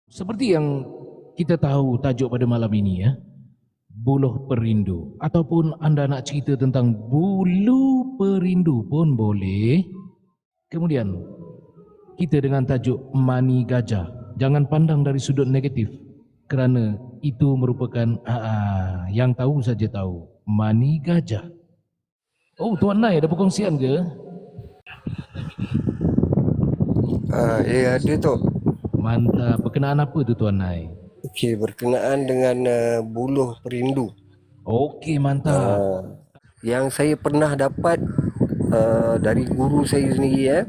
Seperti yang kita tahu tajuk pada malam ini ya, Buluh Perindu. Ataupun anda nak cerita tentang bulu perindu pun boleh. Kemudian kita dengan tajuk Mani Gajah. Jangan pandang dari sudut negatif, kerana itu merupakan yang tahu saja tahu. Mani Gajah. Oh, Tuan Nai ada perkongsian ke? Ada tu. Mantap. Berkenaan apa tu Tuan Nai? Okey, berkenaan dengan buluh perindu. Okey, mantap. Yang saya pernah dapat dari guru saya sendiri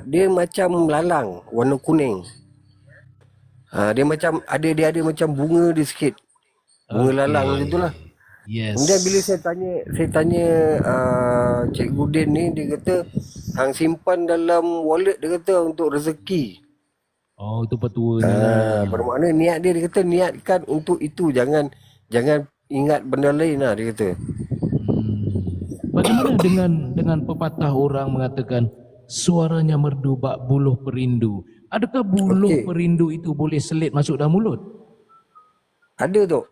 dia macam lalang warna kuning. Dia ada macam bunga dia sikit. Bunga lalang macam tu lah. Yes. Kemudian bila saya tanya Cikgu Din ni, dia kata hang simpan dalam wallet, dia kata untuk rezeki. Oh, itu petuanya lah. Bermakna niat dia kata niatkan untuk itu, jangan ingat benda lain lah, dia kata. Bagaimana dengan pepatah orang mengatakan suaranya merdu bak buluh perindu? Adakah buluh perindu itu boleh selit masuk dalam mulut? Ada tu.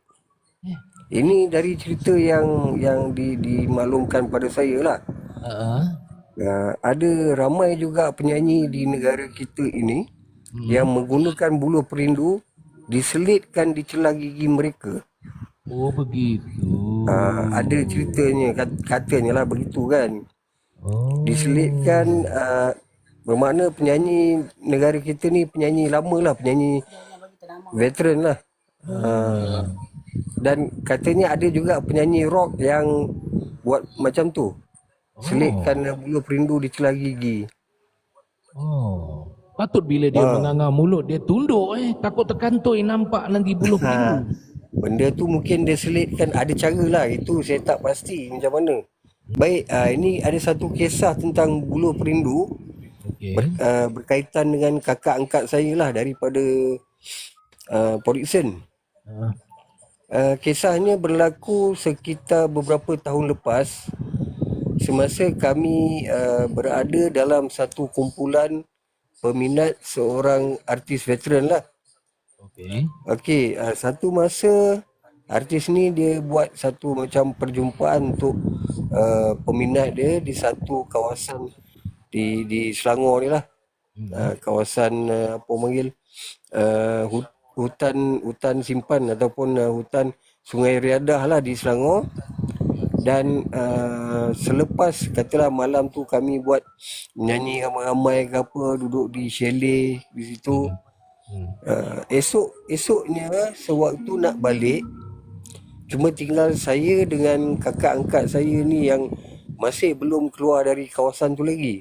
Ini dari cerita yang dimaklumkan pada saya lah. Ada ramai juga penyanyi di negara kita ini yang menggunakan buluh perindu diselitkan di celah gigi mereka. Oh, begitu. Ada ceritanya, katanya lah begitu kan. Diselitkan, bermakna penyanyi negara kita ni penyanyi lama lah, penyanyi veteran lah. Dan katanya ada juga penyanyi rock yang buat macam tu, selitkan buluh perindu di celah gigi. Patut bila dia menganga mulut dia tunduk takut terkantoi nampak nanti buluh perindu. Benda tu mungkin dia selitkan, ada cara lah, itu saya tak pasti macam mana. Baik, ini ada satu kisah tentang buluh perindu. Berkaitan dengan kakak angkat saya lah daripada Port Dickson. Kisahnya berlaku sekitar beberapa tahun lepas, semasa kami berada dalam satu kumpulan peminat seorang artis veteran lah. Okey, satu masa artis ni dia buat satu macam perjumpaan untuk peminat dia di satu kawasan di Selangor ni lah. Kawasan apa panggil, hutan simpan ataupun hutan Sungai Riadah lah di Selangor. Dan selepas katalah malam tu kami buat menyanyi ramai-ramai ke apa, duduk di chalet di situ. Esoknya sewaktu nak balik, cuma tinggal saya dengan kakak angkat saya ni yang masih belum keluar dari kawasan tu lagi.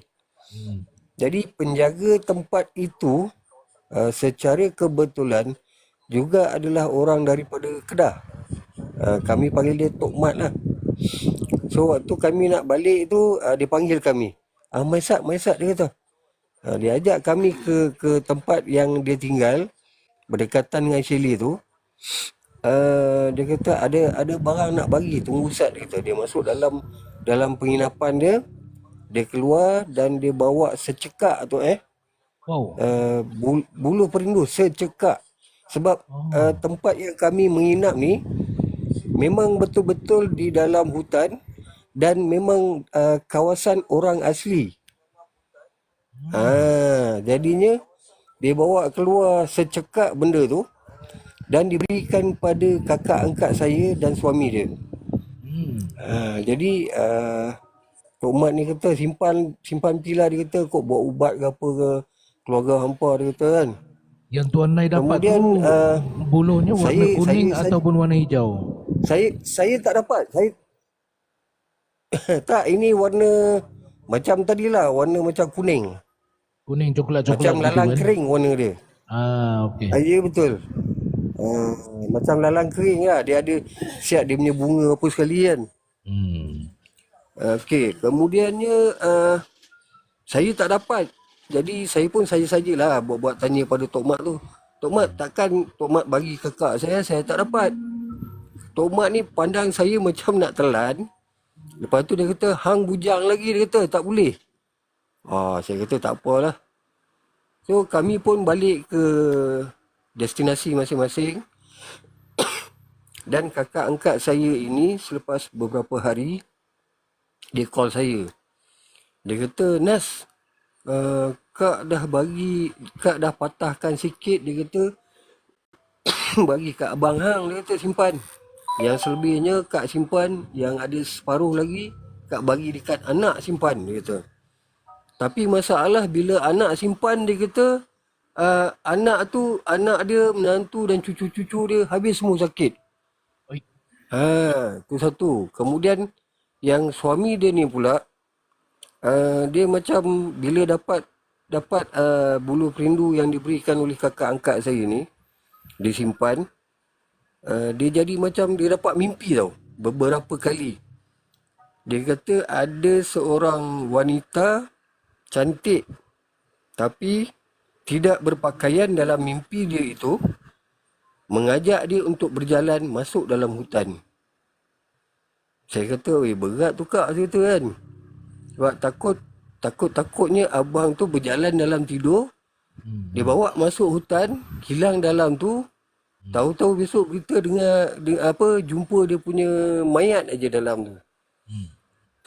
Jadi penjaga tempat itu secara kebetulan juga adalah orang daripada Kedah. Kami panggil dia Tok Mat lah. So waktu kami nak balik tu, dia panggil kami, Maisat dia kata. Dia ajak kami ke tempat yang dia tinggal berdekatan dengan chalet tu. Dia kata ada barang nak bagi, tunggu Ustaz, dia kata. Dia masuk dalam penginapan dia. Dia keluar dan dia bawa secekak tu buluh perindu secekak. Sebab tempat yang kami menginap ni memang betul-betul di dalam hutan dan memang kawasan orang asli. Jadinya dia bawa keluar secekak benda tu dan diberikan pada kakak angkat saya dan suami dia. Jadi Tok Mat ni kata simpan pila, dia kata kau buat ubat ke apa ke keluarga hampa, dia kata kan. Yang Tuan Nai dapat kemudian, tu buluhnya warna kuning ataupun warna hijau? Saya tak dapat. Tak, ini warna macam tadilah, warna macam kuning. Kuning coklat macam lalang gitu, kering warna dia. Okey. Ya betul. Macam lalang kering lah. Dia ada siap dia punya bunga apa sekali kan. Hmm. Okey, kemudiannya saya tak dapat. Jadi saya pun saja-sajalah buat-buat tanya pada Tok Mat tu. Tok Mat, takkan Tok Mat bagi kakak saya tak dapat. Tok Mat ni pandang saya macam nak telan. Lepas tu dia kata, hang bujang lagi, dia kata, tak boleh. Saya kata tak apalah. So kami pun balik ke destinasi masing-masing. Dan kakak angkat saya ini selepas beberapa hari, dia call saya. Dia kata, Nas, Kak dah patahkan sikit, dia kata, bagi kat abang hang, dia kata simpan. Yang selebihnya Kak simpan, yang ada separuh lagi, Kak bagi dekat anak simpan, dia kata. Tapi masalah bila anak simpan, dia kata, anak dia, menantu dan cucu-cucu dia habis semua sakit. Oi. Tu satu. Kemudian yang suami dia ni pula, dia macam bila dapat bulu perindu yang diberikan oleh kakak angkat saya ni, disimpan, dia jadi macam dia dapat mimpi tau, beberapa kali. Dia kata ada seorang wanita cantik tapi tidak berpakaian dalam mimpi dia itu, mengajak dia untuk berjalan masuk dalam hutan. Saya kata, berat tu Kak, saya kata kan. Sebab takutnya abang tu berjalan dalam tidur, dia bawa masuk hutan, hilang dalam tu, tahu-tahu besok kita dengan jumpa dia punya mayat aja dalam tu.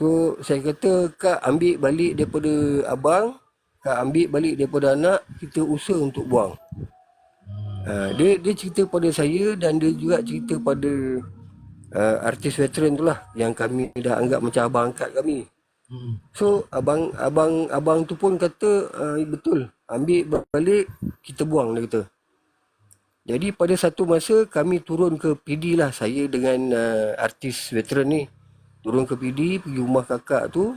So saya kata, Kak ambil balik daripada abang, Kak ambil balik daripada anak, kita usaha untuk buang. Dia cerita pada saya dan dia juga cerita pada artis veteran tu lah, yang kami dah anggap macam abang angkat kami. So abang tu pun kata, betul, ambil balik, kita buang, dia kata. Jadi pada satu masa kami turun ke PD lah, saya dengan artis veteran ni turun ke PD, pergi rumah kakak tu.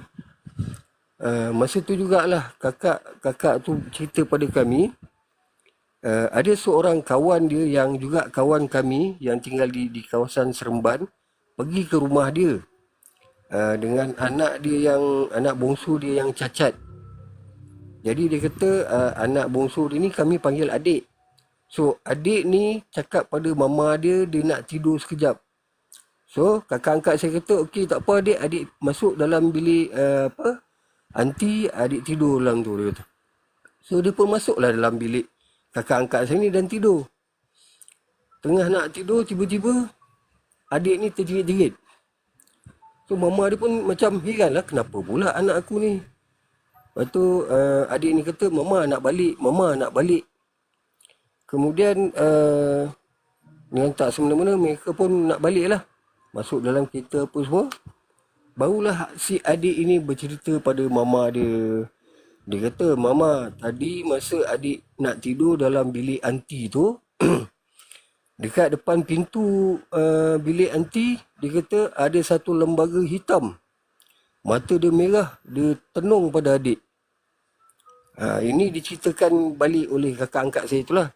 Masa tu jugalah kakak tu cerita pada kami, ada seorang kawan dia yang juga kawan kami yang tinggal di kawasan Seremban, pergi ke rumah dia dengan anak bongsu dia yang cacat. Jadi dia kata anak bongsu dia ni kami panggil adik. So adik ni cakap pada mama dia nak tidur sekejap. So kakak angkat saya kata, okey tak apa adik masuk dalam bilik anti, adik tidur dalam tu, dia kata. So dia pun masuklah dalam bilik kakak angkat saya ni dan tidur. Tengah nak tidur, tiba-tiba adik ni terjerit-jerit. So mama dia pun macam heran lah, kenapa pula anak aku ni. Lepas tu adik ni kata, mama nak balik. Kemudian dengan tak semena-mena mereka pun nak balik lah, masuk dalam kereta apa semua. Barulah si adik ini bercerita pada mama dia. Dia kata, mama, tadi masa adik nak tidur dalam bilik anti tu, dekat depan pintu bilik anti, dia kata ada satu lembaga hitam. Mata dia merah, dia tenung pada adik. Ini diceritakan balik oleh kakak angkat saya itulah.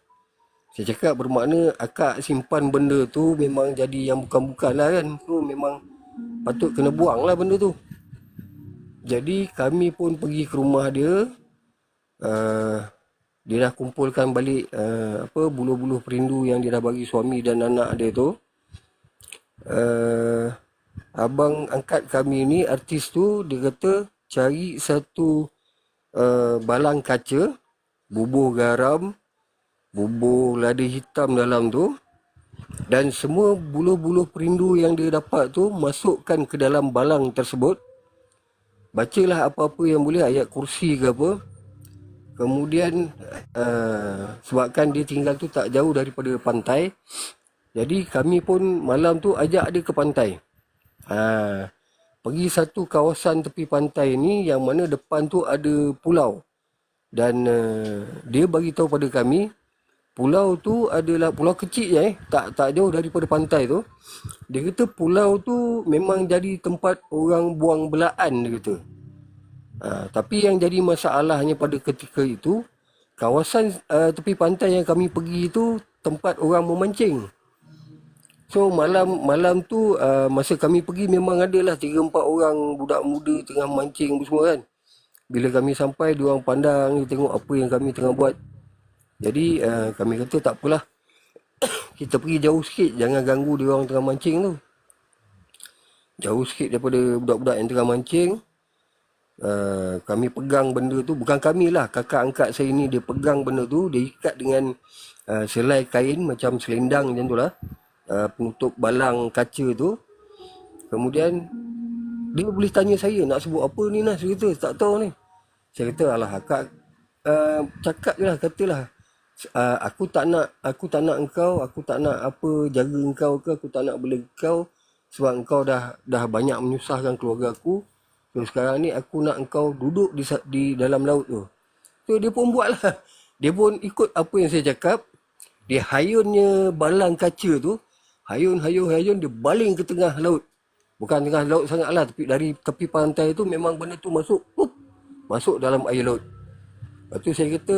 Saya cakap bermakna akak simpan benda tu memang jadi yang bukan-bukan lah kan. So memang patut kena buang lah benda tu. Jadi kami pun pergi ke rumah dia. Dia dah kumpulkan balik bulu-bulu perindu yang dia dah bagi suami dan anak dia tu. Abang angkat kami ni, artis tu, dia kata cari satu balang kaca, bubur garam, bubur lada hitam dalam tu, dan semua buluh-buluh perindu yang dia dapat tu masukkan ke dalam balang tersebut. Bacalah apa-apa yang boleh, ayat kursi ke apa. Kemudian sebabkan dia tinggal tu tak jauh daripada pantai, jadi kami pun malam tu ajak dia ke pantai. Pergi satu kawasan tepi pantai ni yang mana depan tu ada pulau. Dan dia bagi tahu pada kami, pulau tu adalah pulau kecil je, tak jauh daripada pantai tu. Dia kata pulau tu memang jadi tempat orang buang belaan, dia kata. Tapi yang jadi masalahnya pada ketika itu, kawasan tepi pantai yang kami pergi itu tempat orang memancing. So malam tu masa kami pergi memang adalah 3-4 orang budak muda tengah mancing semua kan. Bila kami sampai, diorang pandang, tengok apa yang kami tengah buat. Jadi kami kata tak apalah, kita pergi jauh sikit, jangan ganggu diorang tengah mancing tu. Jauh sikit daripada budak-budak yang tengah mancing. Kami pegang benda tu, bukan kami lah, kakak angkat saya ni dia pegang benda tu, dia ikat dengan selai kain macam selendang macam tu lah, penutup balang kaca tu. Kemudian dia boleh tanya saya, nak sebut apa ni Nas, dia kata tak tahu ni. Saya kata alah akak, cakap je lah, katalah aku tak nak engkau, aku tak nak apa jaga engkau ke, aku tak nak bela engkau sebab engkau dah banyak menyusahkan keluarga aku. So sekarang ni aku nak engkau duduk di dalam laut tu. So dia pun buat lah. Dia pun ikut apa yang saya cakap. Dia hayunnya balang kaca tu, hayun dia baling ke tengah laut. Bukan tengah laut sangat lah, tapi dari tepi pantai tu memang benda tu masuk dalam air laut. Lepas tu saya kata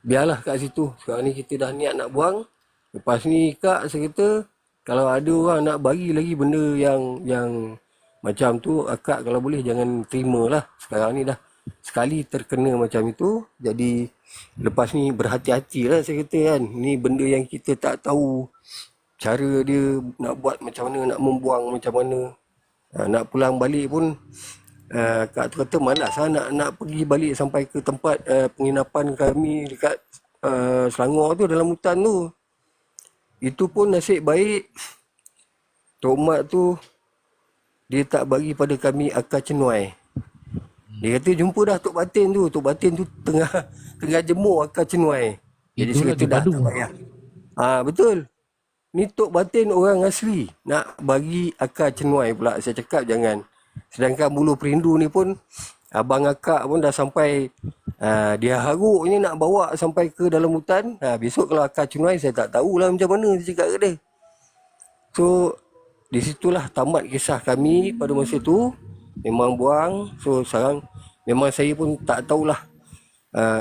biarlah kat situ. Sekarang ni kita dah niat nak buang. Lepas ni kak, saya kata kalau ada orang nak bagi lagi benda yang macam tu, akak kalau boleh jangan terima lah. Sekarang ni dah sekali terkena macam itu, jadi lepas ni berhati-hati lah saya kata kan. Ni benda yang kita tak tahu cara dia nak buat macam mana, nak membuang macam mana. Nak pulang balik pun kak tu kata malas lah nak pergi balik sampai ke tempat penginapan kami dekat Selangor tu, dalam hutan tu. Itu pun nasib baik Tok Mat tu dia tak bagi pada kami akar cenuai. Dia kata jumpa dah Tok Batin tu. Tok Batin tu tengah jemur akar cenuai. Jadi saya kata dah tak payah. Betul. Ni Tok Batin orang asli nak bagi akar cenuai pula. Saya cakap jangan. Sedangkan bulu perindu ni pun abang akak pun dah sampai dia haruknya nak bawa sampai ke dalam hutan. Besok kalau akar cenuai saya tak tahulah macam mana saya cakap ke dia. So di situlah tamat kisah kami pada masa tu. Memang buang. So sekarang memang saya pun tak tahulah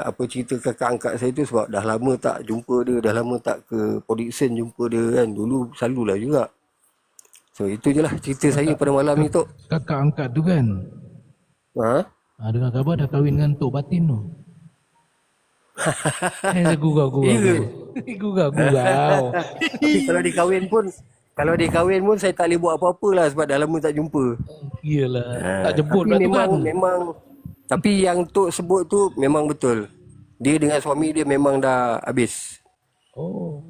apa cerita kakak angkat saya tu, sebab dah lama tak jumpa dia, dah lama tak ke Podikson jumpa dia kan. Dulu selalulah juga. So itu je lah cerita saya pada malam ni Tok. Kakak angkat tu kan, dengar khabar dah kahwin dengan Tok Batin tu. Saya gurau. Tapi kalau dia kahwin pun saya tak boleh buat apa-apa lah sebab dah lama tak jumpa. Iyalah, tak jemput lah tu kan. Memang tapi yang Tok sebut tu memang betul. Dia dengan suami dia memang dah habis. Oh.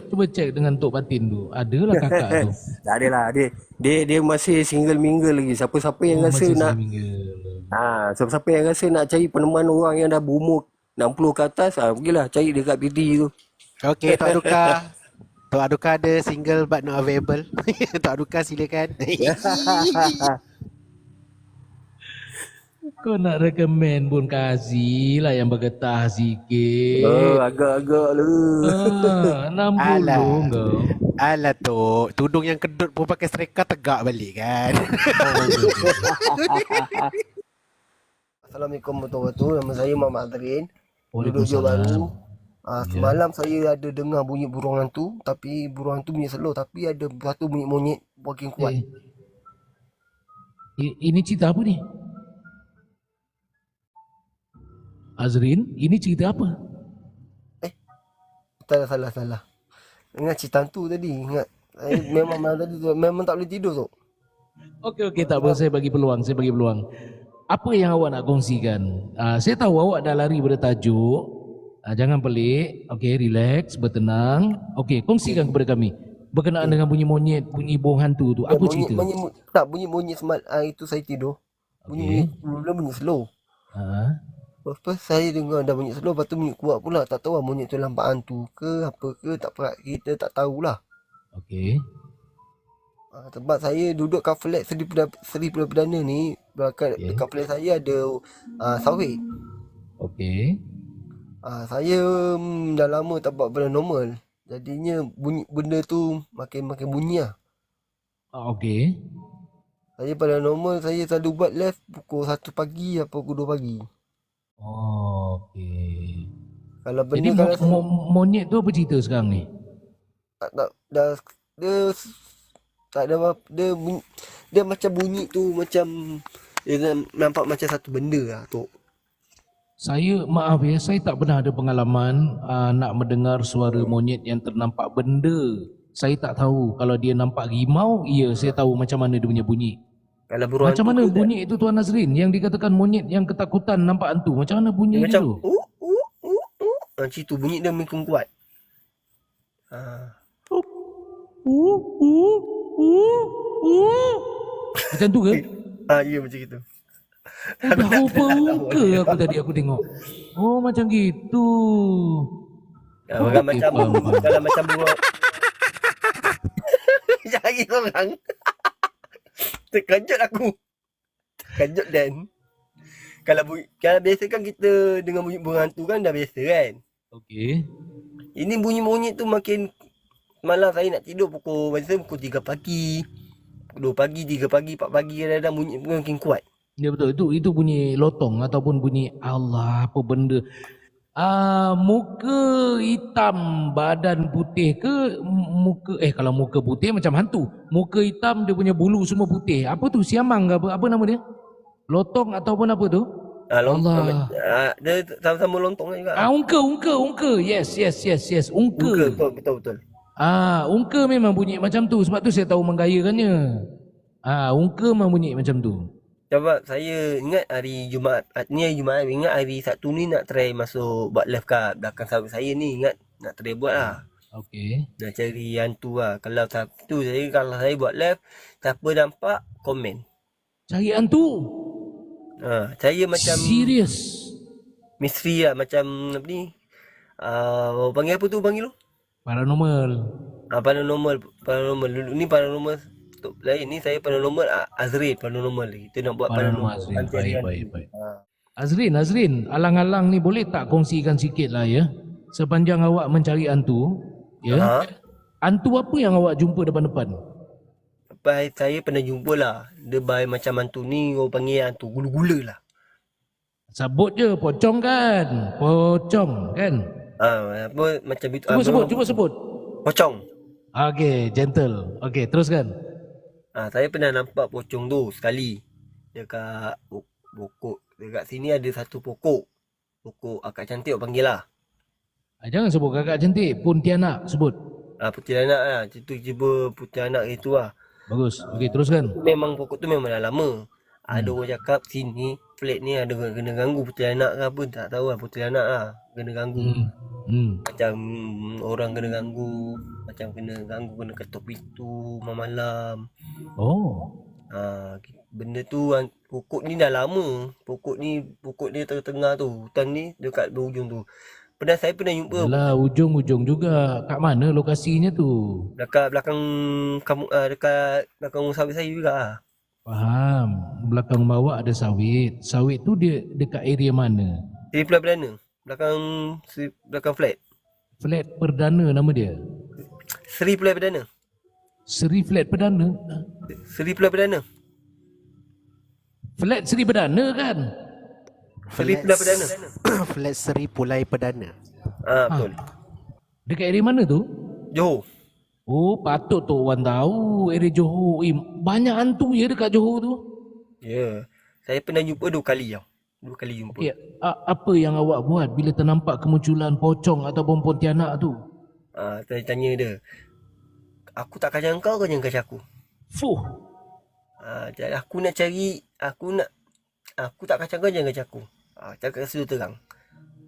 Cuba cek dengan Tok Batin tu. Adalah kakak tu. Tak adalah. Dia masih single mingle lagi. Siapa-siapa yang rasa nak siapa-siapa yang rasa nak cari peneman orang yang dah berumur 60 ke atas, pergilah cari dekat PT tu. Okey, Tok Aduka. Tok Aduka ada single but not available. Tok Aduka silakan. Kau nak rekomen pun kasih lah yang bergetah sikit. Agak-agak lah. 60 kau. Alah Tok, tudung yang kedut pun pakai serika tegak balik kan. Assalamualaikum warahmatullahi wabarakatuh. Nama saya Muhammad Azrin. Duduk Johor Bahru. Semalam saya ada dengar bunyi burung hantu, tapi burung hantu bunyi slow, tapi ada satu bunyi monyet makin kuat. Ini cerita apa ni? Azrin, ini cerita apa? Salah. Ingat cerita hantu tadi. Ingat. Memang malam tadi memang tak boleh tidur tu. Okey, tak apa, saya bagi peluang. Apa yang awak nak kongsikan? Saya tahu awak dah lari pada tajuk. Jangan pelik. Okey, relax, bertenang. Okey, kongsikan kepada kami berkenaan dengan bunyi monyet, bunyi burung hantu tu. Apa cerita? Bunyi monyet semalam itu saya tidur. Bunyi slow. Lepas saya dengar dah bunyi slow, lepas tu bunyi kuat pula. Tak tahu lah monyet tu lambat hantu ke apa ke, tak pernah, kita tak tahulah. Okey. Tempat saya duduk kat flat Seri Perdana ni, dekat flat saya ada sawit. Okey. Saya dah lama tak buat benda normal. Jadinya benda tu makin bunyi lah. Okey. Saya pada normal saya selalu buat live pukul 1 pagi atau pukul 2 pagi. Okey. Kalau Jadi benda kalau monyet tu apa cerita sekarang ni? tak dah dia tak ada apa dia macam bunyi tu macam dia nampak macam satu benda lah tu. Saya maaf ya, saya tak pernah ada pengalaman nak mendengar suara monyet yang ternampak benda. Saya tak tahu. Kalau dia nampak rimau, ya saya tahu macam mana dia punya bunyi. Kalau burung Macam hantu mana ke bunyi itu Tuan Nazrin? Yang dikatakan monyet yang ketakutan nampak hantu. Macam mana bunyi dia macam tu? macam tu bunyi dia makin kuat. Ha. Macam tu ke? Ya macam gitu. Oh, dah rupa muka aku tadi aku tengok. Oh, macam gitu. Kalau Okey, macam faham, faham. kalau macam burung cari orang. Terkejut aku. Terkejut Dan. Kalau biasa kan kita dengan bunyi burung hantu kan dah biasa kan. Okey. Ini bunyi monyet tu makin malam saya nak tidur pukul 3 pagi. 2 pagi, 3 pagi, 4 pagi kadang-kadang bunyi makin kuat. Ya betul. Itu bunyi lotong ataupun bunyi Allah apa benda. Muka hitam, badan putih ke muka kalau muka putih macam hantu. Muka hitam dia punya bulu semua putih. Apa tu siamang ke apa nama dia? Lotong ataupun apa tu? Allah. Dia sama-sama lontong juga. Ungka. Yes. Ungka. Betul. Ungka memang bunyi macam tu. Sebab tu saya tahu menggayakannya. Ungka memang bunyi macam tu. Sebab saya ingat hari Jumaat, ingat hari Sabtu ni nak try masuk buat live kat belakang sawit saya ni, ingat nak try buat lah. Okey. Nak cari hantu lah. Kalau saya buat live, siapa nampak, komen. Cari hantu. Saya macam Serius. misteri lah, macam apa ni, panggil apa tu panggil tu? Paranormal. Paranormal. Dulu ni paranormal lain, ni saya paranormal Azrin paranormal. Kita nak buat paranormal. Azrin. Baik. Azrin, alang-alang ni boleh tak kongsikan sikit lah ya. Sepanjang awak mencari hantu, ya. Hantu apa yang awak jumpa depan-depan? Saya pernah jumpa lah. Dia macam hantu ni, orang panggil hantu gula-gula lah. Sebut je, pocong kan? Apa macam itu. Cuba sebut. Pocong. Okey, gentle. Okey, teruskan. Saya pernah nampak pocong tu sekali. Dekat pokok. Dekat sini ada satu pokok. Pokok akak cantik orang panggil lah. Jangan sebut kakak cantik, Pontianak sebut. Pontianak lah. Cuba Pontianak itu lah. Bagus. Okey, teruskan. Memang pokok tu memang dah lama. Ada orang cakap sini flat ni ada kena ganggu Pontianak ke apa, tak tahu lah. Pontianak lah kena ganggu. Macam orang kena ganggu, kena ketuk pintu malam. Benda tu pokok ni dah lama. Pokok dia tengah-tengah tu. Hutan ni dekat berhujung tu. Saya pernah jumpa. Yalah, ujung-ujung juga. Kat mana lokasinya tu? Dekat belakang kamu, dekat belakang sawit saya juga. Faham. Belakang bawah ada sawit. Sawit tu dia dekat area mana? Seri Perdana. Belakang flat. Flat Perdana nama dia? Seri Perdana. Seri Flat Perdana? Seri Perdana. Flat Seri Perdana kan? Seri Perdana. Flat Seri Pulai Perdana. Betul. Dekat area mana tu? Johor. Oh, patut tu orang tahu area Johor. Banyak hantu ya dekat Johor tu. Ya. Saya pernah jumpa 2 kali tau. 2 kali jumpa. Okay. Apa yang awak buat bila ternampak kemunculan pocong ataupun Pontianak tu? Saya tanya dia. Aku tak kacau kau jangan kacau aku. Fuh. Jadi aku nak cari, aku tak kacau kau jangan kacau aku. Cakap sudut terang.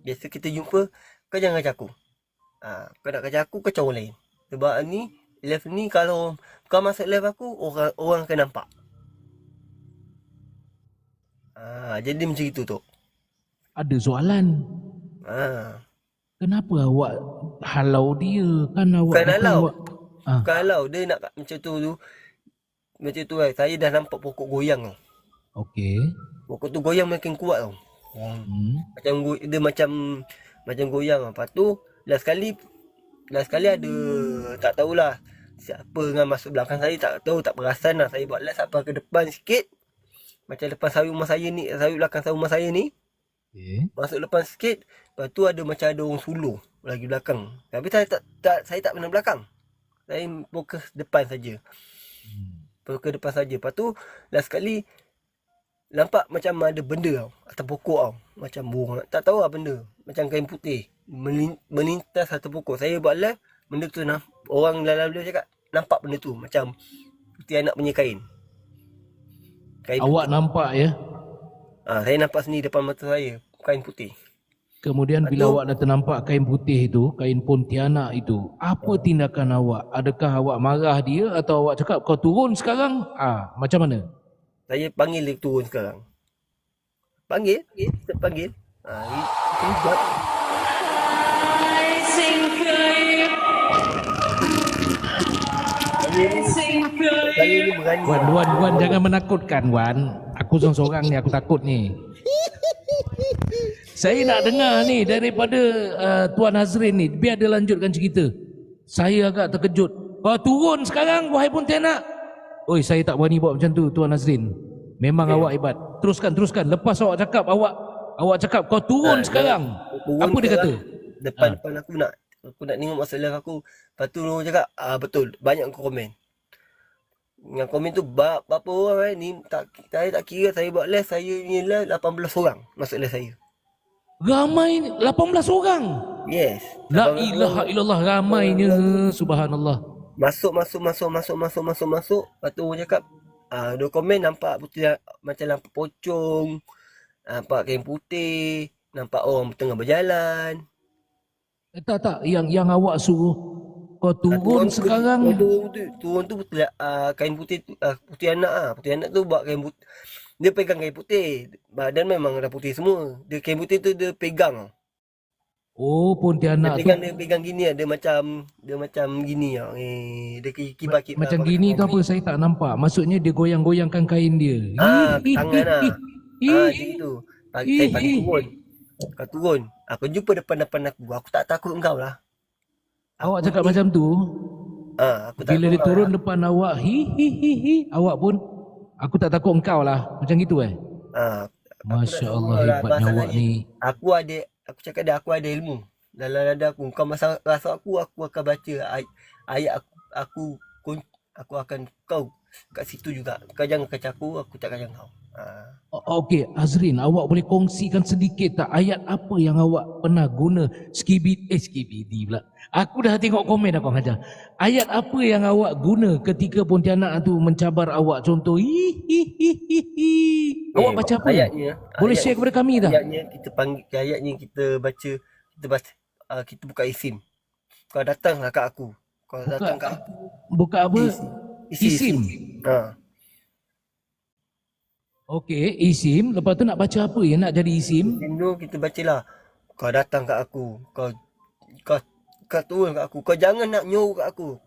Biasa kita jumpa, kau jangan kacau aku. Kau nak kacau aku, kacau orang lain. Sebab ni, live ni kalau kau masuk live aku, orang akan nampak. Jadi macam itu tu. Ada soalan. Kenapa awak halau dia? Kan awak Bukan halau. awak... Bukan halau. Dia nak macam tu. Macam tu lah. Saya dah nampak pokok goyang tau. Okey. Pokok tu goyang makin kuat tau. Macam dia macam goyang. Lepas tu last sekali ada, tak tahulah siapa yang masuk belakang saya, tak tahu, tak perasan lah. Saya buat last sampai ke depan sikit. Macam lepas sawit rumah saya ni, sawit belakang sawit rumah saya ni. Okay. Masuk depan sikit, Lepas tu ada macam ada orang suluh lagi belakang. Tapi saya tak pernah belakang. Saya fokus depan saja. Fokus depan saja. Lepas tu last sekali nampak macam ada benda tau atas pokok tau. Macam burung. Tak tahu lah benda. Macam kain putih. Melintas atas pokok. Saya buat live. Benda tu orang lalu cakap nampak benda tu. Macam putih anak punya kain. Awak nampak ya? Saya nampak sendiri depan mata saya. Kain putih. Kemudian bila awak dah ternampak kain putih itu, kain pontianak itu, apa tindakan awak? Adakah awak marah dia atau awak cakap kau turun sekarang? Macam mana? Saya panggil dia turun sekarang. Panggil. Kita buat. Saya ni berani. Wan, jangan menakutkan Wan. Aku seorang-seorang ni, aku takut ni. Saya nak dengar ni daripada Tuan Hazrin ni. Biar dia lanjutkan cerita. Saya agak terkejut. Kau turun sekarang wahai pontianak. Oi, saya tak berani buat macam tu Tuan Hazrin. Memang awak hebat. Teruskan. Lepas awak cakap, awak cakap kau turun sekarang. Apa dia kata? Depan aku nak tengok masalah aku. Lepas tu orang cakap, betul. Banyak komen. Yang komen tu berapa orang ni saya tak kira. Saya buat live, saya ni live 18 orang masuk live saya. Ramai 18 orang. Yes. La ilaha illallah, ramainya. Subhanallah. Masuk. Lepas tu orang cakap, dia komen nampak putih macam lampu pocong. Nampak kain putih. Nampak orang tengah berjalan. Tak. Yang awak suruh kau turun sekarang. Turun tu kain putih tu, putih anak Putih anak tu buat kain putih. Dia pegang kain putih. Badan memang dah putih semua. Dia kain putih tu dia pegang. Oh, pontianak tu. Dia pegang gini dia macam gini dia kibar macam gini tu apa saya tak nampak. Maksudnya dia goyang-goyangkan kain dia. Tangan macam itu. Saya panggil turun. Kau turun. Aku jumpa depan aku. Aku tak takut engkau lah. Awak cakap macam tu. Bila dia turun depan awak, awak pun, aku tak takut engkau lah. Macam gitu Masya Allah, hebatnya awak ni. Aku cakap dia, aku ada ilmu dalam dada aku. Kau rasa aku akan baca ayat aku akan kau kat situ juga. Kau jangan kacau aku tak kacau kau. Okey, Azrin, awak boleh kongsikan sedikit tak ayat apa yang awak pernah guna skibidi pula. Aku dah tengok komen aku ajar. Ayat apa yang awak guna ketika pontianak tu mencabar awak? Contoh, awak baca apa? Ayatnya, boleh share kepada kami tak? Ayatnya kita baca, kita buka isim. Kau datanglah kat aku. Buka apa? Isim. Okey, isim. Lepas tu nak baca apa yang nak jadi isim? Isim tu kita bacalah. Kau datang kat aku. Kau turun kat aku. Kau jangan nak nyorok kat aku.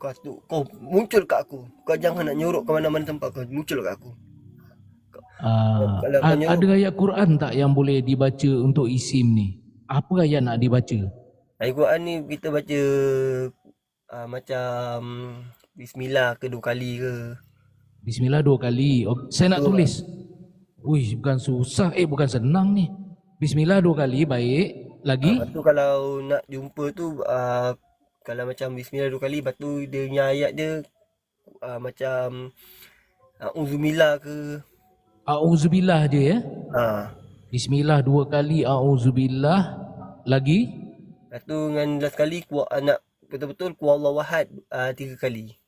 Kau muncul kat aku. Kau jangan nak nyorok ke mana-mana tempat. Kau muncul kat aku. Ada ayat Quran tak yang boleh dibaca untuk isim ni? Apa ayat nak dibaca? Ayat Quran ni kita baca macam Bismillah ke 2 kali ke. Bismillah 2 kali. Saya nak tulis. Bukan susah. Bukan senang ni. Bismillah 2 kali, baik. Lagi? Lepas tu kalau nak jumpa tu, kalau macam Bismillah 2 kali, lepas tu dia punya ayat dia macam A'udzubillah ke. A'udzubillah je ya? Bismillah 2 kali, A'udzubillah. Lagi? Lepas tu dengan last kali, nak betul-betul Huwallahu Ahad 3 kali.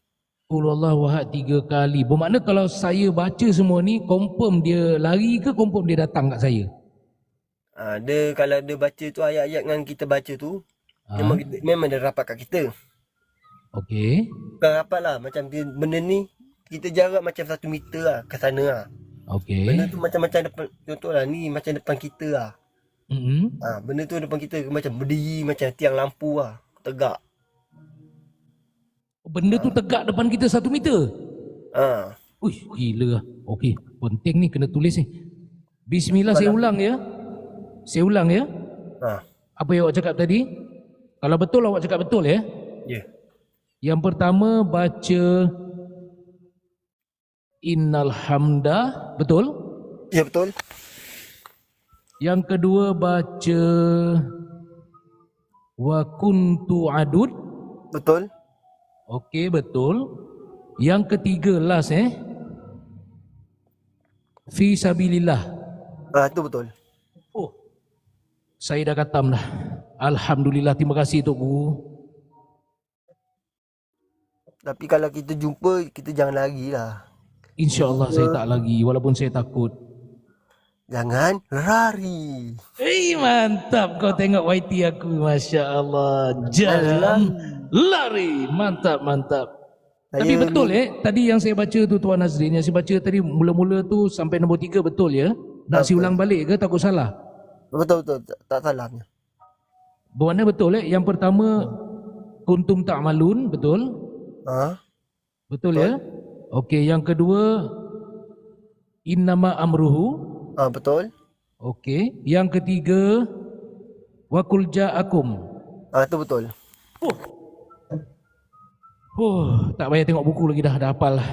Huwallahu Ahad 3 kali. Bermakna kalau saya baca semua ni, confirm dia lari ke confirm dia datang kat saya? Dia kalau dia baca tu ayat-ayat yang kita baca tu, memang dia rapat kat kita. Okey. Bukan rapat lah. Macam benda ni, kita jarak macam 1 meter lah ke sana lah. Okey. Benda tu macam depan, contoh lah ni macam depan kita lah. Benda tu depan kita macam berdiri macam tiang lampu lah. Tegak. Benda tu tegak depan kita 1 meter? Gila lah. Okey, penting ni kena tulis ni. Bismillah, saya ulang ya. Apa yang awak cakap tadi? Kalau betul awak cakap betul ya? Ya. Yang pertama baca Innal hamda, betul? Ya, betul. Yang kedua baca Wa kuntu adud. Betul. Okey, betul. Yang ketiga last fi sabilillah. Itu betul. Oh, saya dah khatam dah. Alhamdulillah, terima kasih Tok Guru. Tapi kalau kita jumpa, kita jangan lari lah. InsyaAllah saya tak lagi, walaupun saya takut. Jangan lari. Mantap kau tengok YT aku, Masya Allah. Jangan lari. Mantap, mantap. Tapi betul tadi yang saya baca tu Tuan Nazrin, yang saya baca tadi mula-mula tu sampai nombor 3 betul ya? Nak si ulang balik ke takut salah? Betul, tak salahnya. Bermakna betul Yang pertama kuntum ta'malun, betul? Betul ya? Okey, yang kedua innama amruhu. Betul. Okey, yang ketiga wa qul ja'akum. Itu betul. Tak payah tengok buku lagi dah hafal lah.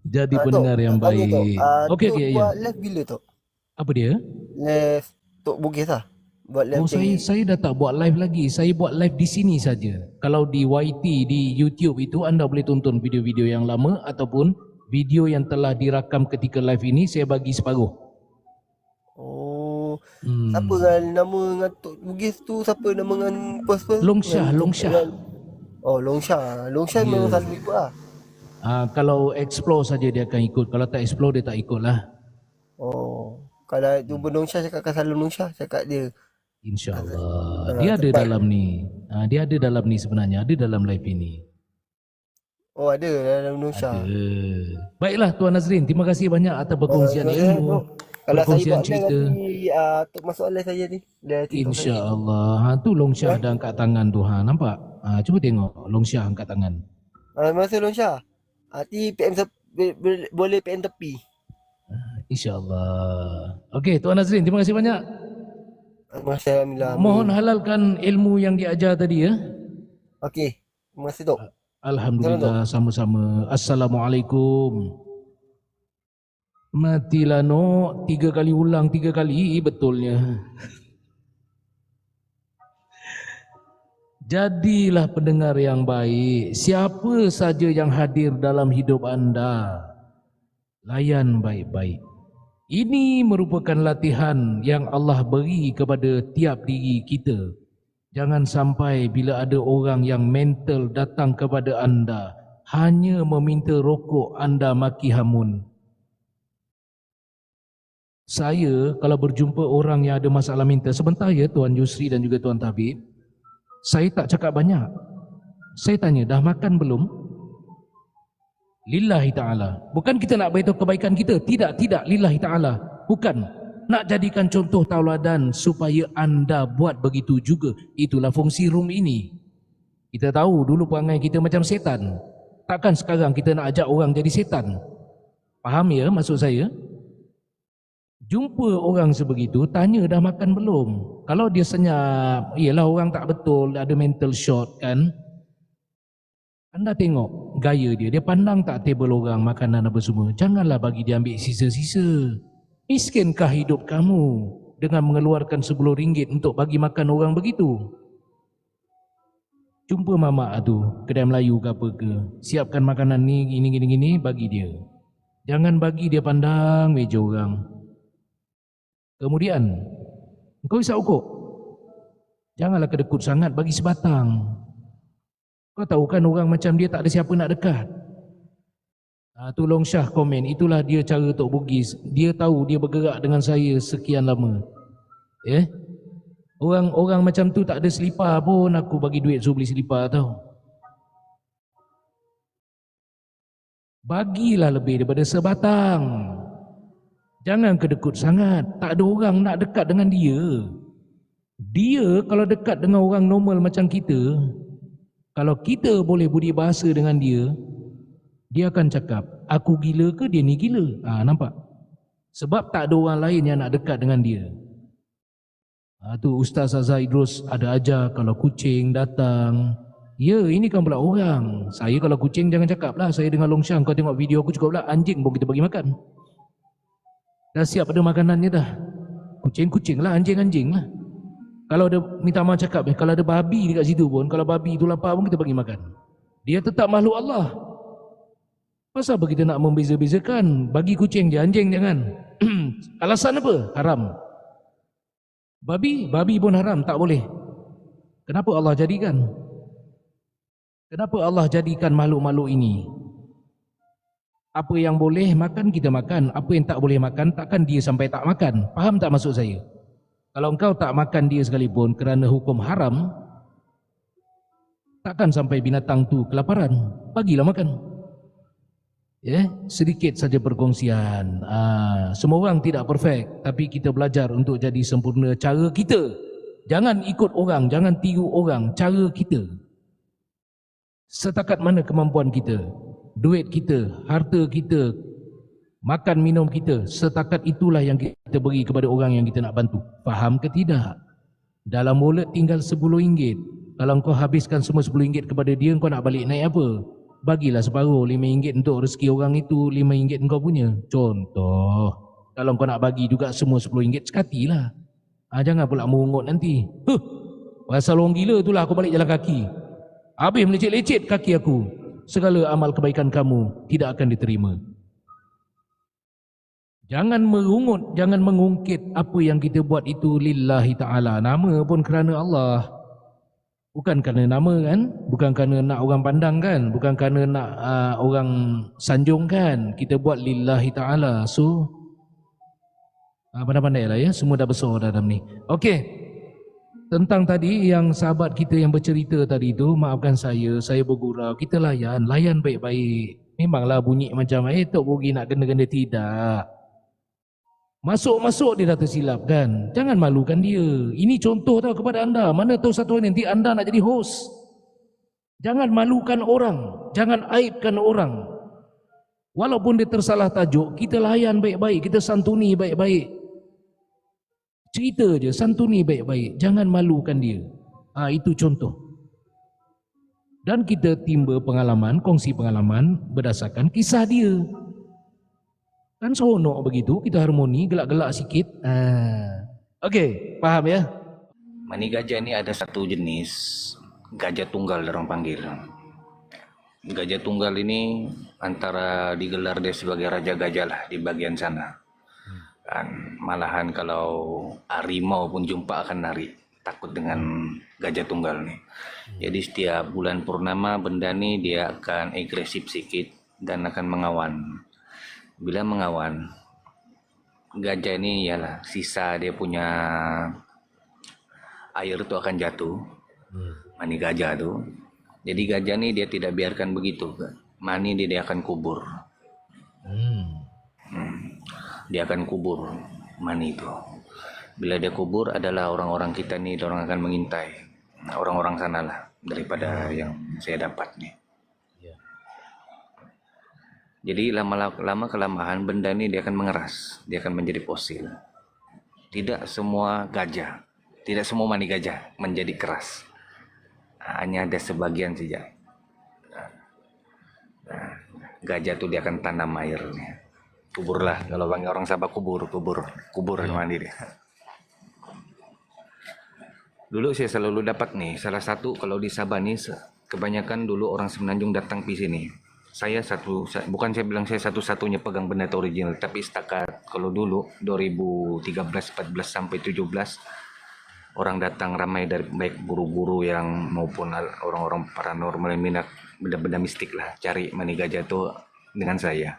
Jadi pendengar yang baik. Okey, ya. Buat live bila Tok? Apa dia? Live Tok Bugis lah. Buat live saya dah tak buat live lagi. Saya buat live di sini saja. Kalau di YT, di YouTube itu anda boleh tonton video-video yang lama ataupun video yang telah dirakam ketika live ini saya bagi separuh. Siapa dengan nama dengan Tok Bugis tu? Siapa nama dengan post-post? Long Syah. Long Syah. Long Syah memang selalu ikut lah. Kalau explore saja dia akan ikut. Kalau tak explore dia tak ikut lah. Kalau jumpa Long Syah, cakapkan salam Long Syah. Cakap dia. InsyaAllah. Dia ada dalam ni. Dia ada dalam ni sebenarnya. Ada dalam live ini. Ada dalam Long Syah. Baiklah Tuan Nazrin. Terima kasih banyak atas perkongsian ilmu. Kalau saya Perkongsian buat cerita. Tok masuk live saya ni. InsyaAllah. Tu Long Syah dah angkat tangan tu. Nampak? Cuba tengok. Long Syah angkat tangan. Masa Long Syah. Nanti PM boleh PM tepi. InsyaAllah. Okey Tuan Nazrin. Terima kasih banyak. Terima kasih. Alhamdulillah. Mohon halalkan ilmu yang diajar tadi ya. Okey. Terima kasih Tok. Alhamdulillah, sama-sama. Assalamualaikum. Matilah no, 3 kali ulang 3 kali betulnya. Jadilah pendengar yang baik. Siapa saja yang hadir dalam hidup anda, layan baik-baik. Ini merupakan latihan yang Allah beri kepada tiap diri kita. Jangan sampai bila ada orang yang mental datang kepada anda, hanya meminta rokok anda maki hamun. Saya kalau berjumpa orang yang ada masalah mental, sebentar ya Tuan Yusri dan juga Tuan Tabib, saya tak cakap banyak. Saya tanya, dah makan belum? Lillahi ta'ala. Bukan kita nak beritahu kebaikan kita. Tidak. Lillahi ta'ala. Bukan. Nak jadikan contoh tauladan supaya anda buat begitu juga. Itulah fungsi room ini. Kita tahu dulu perangai kita macam setan. Takkan sekarang kita nak ajak orang jadi setan. Faham ya maksud saya? Jumpa orang sebegitu, tanya dah makan belum. Kalau dia senyap, ialah orang tak betul, ada mental short kan. Anda tengok gaya dia, dia pandang tak table orang, makanan apa semua. Janganlah bagi dia ambil sisa-sisa. Miskinkah hidup kamu dengan mengeluarkan RM10 untuk bagi makan orang begitu? Jumpa mamak tu, kedai Melayu ke apa ke, siapkan makanan ni, gini, bagi dia. Jangan bagi dia pandang meja orang. Kemudian, kau isap rokok. Janganlah kedekut sangat, bagi sebatang. Kau tahu kan orang macam dia tak ada siapa nak dekat. Tu Long Syah komen, itulah dia cara Tok Bugis. Dia tahu dia bergerak dengan saya sekian lama. Orang macam tu tak ada selipar pun aku bagi duit suruh beli selipar tau. Bagilah lebih daripada sebatang. Jangan kedekut sangat. Tak ada orang nak dekat dengan dia. Dia kalau dekat dengan orang normal macam kita, kalau kita boleh budi bahasa dengan dia, dia akan cakap, aku gila ke dia ni gila? Nampak? Sebab tak ada orang lain yang nak dekat dengan dia. Tu Ustaz Azhar Idrus ada ajar kalau kucing datang, ya ini kan pula orang. Saya kalau kucing jangan cakap lah, saya dengan Long Syah, kau tengok video aku cukup lah, anjing pun kita bagi makan. Dah siap ada makanannya dah. Kucing-kucing lah, anjing-anjing lah. Kalau ada, minta maaf cakap, kalau ada babi dekat situ pun, kalau babi itu lapar pun kita bagi makan. Dia tetap makhluk Allah. Pasal apa kita nak membeza-bezakan? Bagi kucing je, anjing jangan. Alasan apa? Haram. Babi pun haram, tak boleh. Kenapa Allah jadikan? Kenapa Allah jadikan makhluk-makhluk ini? Apa yang boleh makan, kita makan. Apa yang tak boleh makan, takkan dia sampai tak makan. Faham tak maksud saya? Kalau engkau tak makan dia sekalipun kerana hukum haram, takkan sampai binatang tu kelaparan. Bagilah makan. Ya, sedikit saja perkongsian. Semua orang tidak perfect, tapi kita belajar untuk jadi sempurna cara kita. Jangan ikut orang, jangan tiru orang, cara kita. Setakat mana kemampuan kita, duit kita, harta kita, makan minum kita, setakat itulah yang kita beri kepada orang yang kita nak bantu. Faham ke tidak? Dalam wallet tinggal RM10. Kalau kau habiskan semua RM10 kepada dia, kau nak balik naik apa? Bagilah separuh, RM5 untuk rezeki orang itu, RM5 kau punya. Contoh, kalau kau nak bagi juga semua RM10, sekatilah. Jangan pula merungut nanti. Pasal orang gila itulah aku balik jalan kaki. Habis melecet-lecet kaki aku. Segala amal kebaikan kamu tidak akan diterima. Jangan merungut, jangan mengungkit apa yang kita buat itu lillahi ta'ala. Nama pun kerana Allah. Bukan kerana nama kan, bukan kerana nak orang pandang kan, bukan kerana nak orang sanjung kan. Kita buat lillahi ta'ala. So, pandai-pandai lah ya, semua dah besar dalam ni. Okey, tentang tadi yang sahabat kita yang bercerita tadi tu, maafkan saya bergurau. Kita layan baik-baik. Memanglah bunyi macam, Tok Bogi nak kena-kena, tidak. Masuk-masuk dia dah tersilap kan. Jangan malukan dia. Ini contoh tau kepada anda. Mana tahu satu hari nanti anda nak jadi host. Jangan malukan orang. Jangan aibkan orang. Walaupun dia tersalah tajuk, kita layan baik-baik. Kita santuni baik-baik. Cerita je, santuni baik-baik. Jangan malukan dia. Itu contoh. Dan kita timba pengalaman, kongsi pengalaman berdasarkan kisah dia. Kan seronok begitu, kita harmoni, gelak-gelak sikit. Okey, faham ya? Mani gajah ni ada satu jenis gajah tunggal orang panggil. Gajah tunggal ini antara digelar dia sebagai raja gajah lah di bagian sana. Dan malahan kalau harimau pun jumpa akan lari, takut dengan gajah tunggal ni. Jadi setiap bulan purnama benda ni dia akan agresif sikit dan akan mengawan. Bila mengawan, gajah ini ialah sisa dia punya air tu akan jatuh. Mani gajah tu. Jadi gajah ni dia tidak biarkan begitu. Mani dia akan kubur. Dia akan kubur mani itu. Bila dia kubur adalah orang-orang kita ni, orang akan mengintai. Orang-orang sanalah daripada yang saya dapat ni. Jadi lama kelamaan benda ni dia akan mengeras, dia akan menjadi fosil. Tidak semua gajah, tidak semua mani gajah menjadi keras. Hanya ada sebagian saja. Gajah tu dia akan tanam air. Kuburlah, kalau bang orang Sabah kubur mani dia. Dulu saya selalu dapat nih, salah satu kalau di Sabah nih kebanyakan dulu orang Semenanjung datang di sini. Bukan saya bilang saya satu-satunya pegang benda itu original, tapi setakat kalau dulu 2013, 14 sampai 17 orang datang ramai dari baik guru-guru yang maupun orang-orang paranormal yang minat benda-benda mistik lah, cari mani gajah itu dengan saya.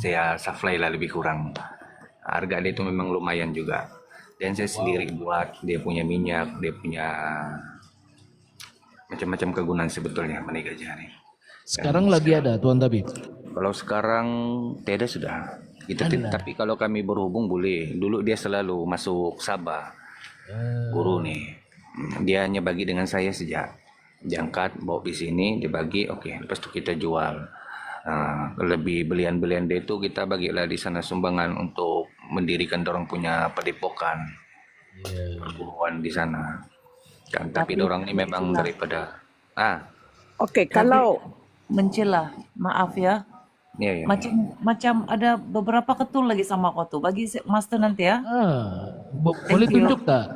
Saya supply lah lebih kurang. Harga dia itu memang lumayan juga. Dan saya sendiri buat, dia punya minyak, dia punya macam-macam kegunaan sebetulnya mani gajah ni. Sekarang lagi ada Tuan Tabib? Kalau sekarang tidak sudah. Tapi kalau kami berhubung boleh. Dulu dia selalu masuk Sabah. Guru nih. Dia hanya bagi dengan saya sejak. Diangkat, bawa di sini, dibagi, oke. Lepas itu kita jual. Lebih belian-belian dia itu kita bagilah di sana sumbangan untuk mendirikan dorong punya padepokan. Perguruan di sana. Kan, tapi dorong ini memang daripada... Oke, kalau mencela, maaf ya. Ya. Macam ada beberapa ketul lagi sama kau tu. Bagi master nanti ya. Boleh tunjuk tak?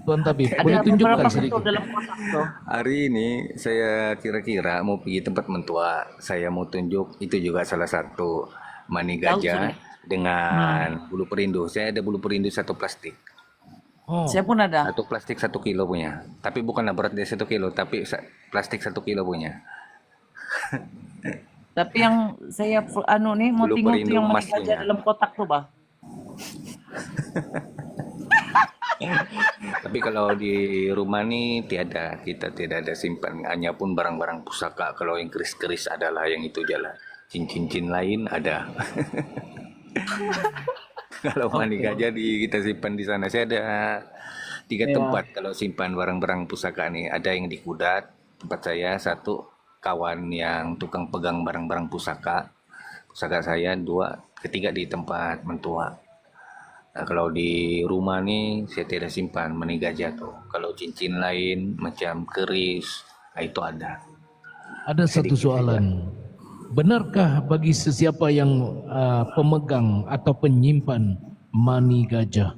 Tuan Tabib, boleh Ada tunjukkan beberapa sedikit? bentuk dalam kotak tu. Hari ini saya kira-kira mau pergi tempat mentua. Saya mau tunjuk itu juga salah satu mani Tahu gajah sudah. dengan bulu perindu. Saya ada bulu perindu satu plastik. Oh, Saya pun ada. Satu plastik 1 kilo punya. Tapi bukanlah berat dia 1 kilo, tapi plastik 1 kilo punya. Tapi yang saya nih mau Bulu tengok tu perindu yang emas mani gajah punya. dalam kotak tu, bah. Tapi kalau di rumah nih tiada, kita tidak ada simpan. Hanya pun barang-barang pusaka. Kalau yang keris-keris adalah yang itu jalan. Cincin-cincin lain ada. Kalau mani gajah kita simpan di sana. Saya ada 3 tempat kalau simpan barang-barang pusaka nih. Ada yang di Kudat, tempat saya. 1 kawan yang tukang pegang barang-barang pusaka saya. 2, ketiga di tempat mentua. Nah, kalau di rumah nih saya tidak simpan mani gajah tuh. Kalau cincin lain macam keris, itu ada. ada satu soalan. Benarkah bagi sesiapa yang pemegang atau penyimpan mani gajah,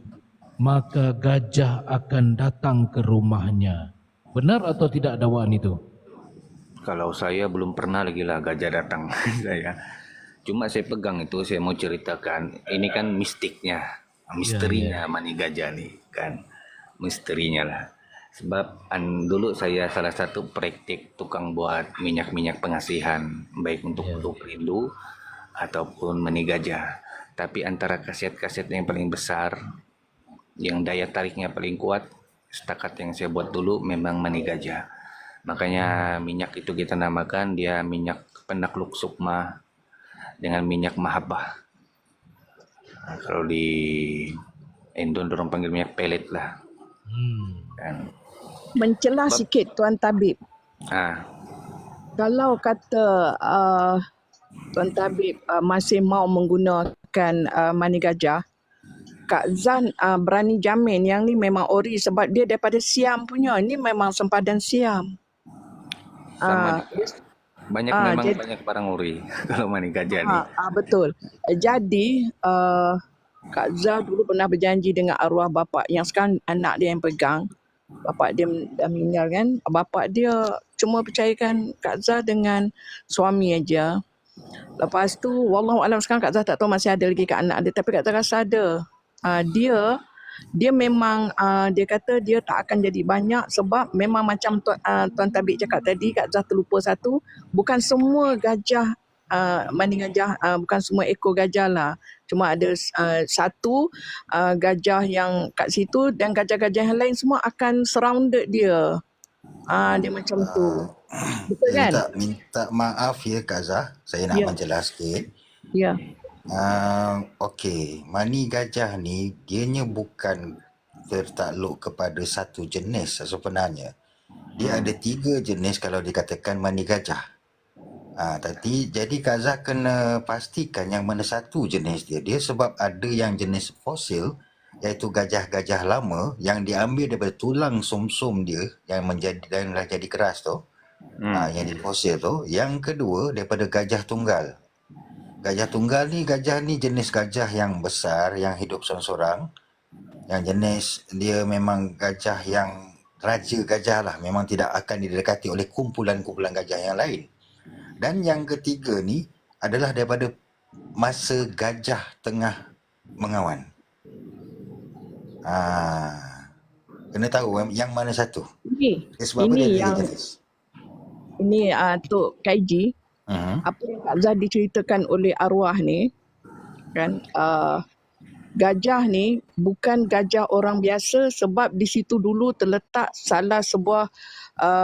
maka gajah akan datang ke rumahnya? Benar atau tidak dakwaan itu? Kalau saya belum pernah lagi lah gajah datang saya. Cuma saya pegang itu, saya mau ceritakan. Ini kan misterinya mani gajah nih kan, misterinya lah. Sebab dulu saya salah satu praktik tukang buat minyak-minyak pengasihan, baik untuk bulu perindu ataupun mani gajah. Tapi antara kaset-kaset yang paling besar, yang daya tariknya paling kuat, setakat yang saya buat dulu memang mani gajah. Makanya minyak itu kita namakan dia minyak penakluk sukma dengan minyak mahabbah. Nah, kalau di Indo dorong panggil minyak pelet lah. Kan. Mencelah sikit Tuan Tabib. Kalau kata Tuan Tabib masih mau menggunakan mani gajah, Kak Zan berani jamin yang ni memang ori sebab dia daripada Siam punya. Ni memang sempadan Siam. Sama juga. Banyak barang ori kalau mani gajah ni. Betul. Jadi Kak Zah dulu pernah berjanji dengan arwah bapa yang sekarang anak dia yang pegang. Bapa dia dah meninggal kan. Bapa dia cuma percayakan Kak Zah dengan suami aja. Lepas tu wallahualam sekarang Kak Zah tak tahu masih ada lagi kat anak dia, tapi Kak Zah rasa ada. Dia memang dia kata dia tak akan jadi banyak sebab memang macam Tuan Tabik cakap tadi, Kak Zah terlupa satu, bukan semua gajah mani gajah, bukan semua ekor gajah lah. Cuma ada satu gajah yang kat situ dan gajah-gajah yang lain semua akan surrounded dia. Dia macam tu. Betul kan? Minta maaf ya Kak Zah, saya nak menjelas sikit. Ya. Okey, mani gajah ni dianya bukan tertakluk kepada satu jenis sebenarnya. Dia ada 3 jenis kalau dikatakan mani gajah. Jadi Kak Zah kena pastikan yang mana satu jenis dia sebab ada yang jenis fosil, iaitu gajah-gajah lama yang diambil daripada tulang sumsum dia yang dah jadi keras tu. Yang di fosil tu. Yang kedua daripada gajah tunggal. Gajah tunggal ni jenis gajah yang besar yang hidup seorang-seorang. Yang jenis dia memang gajah yang raja gajah lah, memang tidak akan didekati oleh kumpulan-kumpulan gajah yang lain. Dan yang ketiga ni adalah daripada masa gajah tengah mengawan. Kena tahu yang mana satu. Sebab Ini dia yang ini Tok Kaiji. Apa yang Kak Zah diceritakan oleh arwah ni kan, gajah ni bukan gajah orang biasa sebab di situ dulu terletak salah sebuah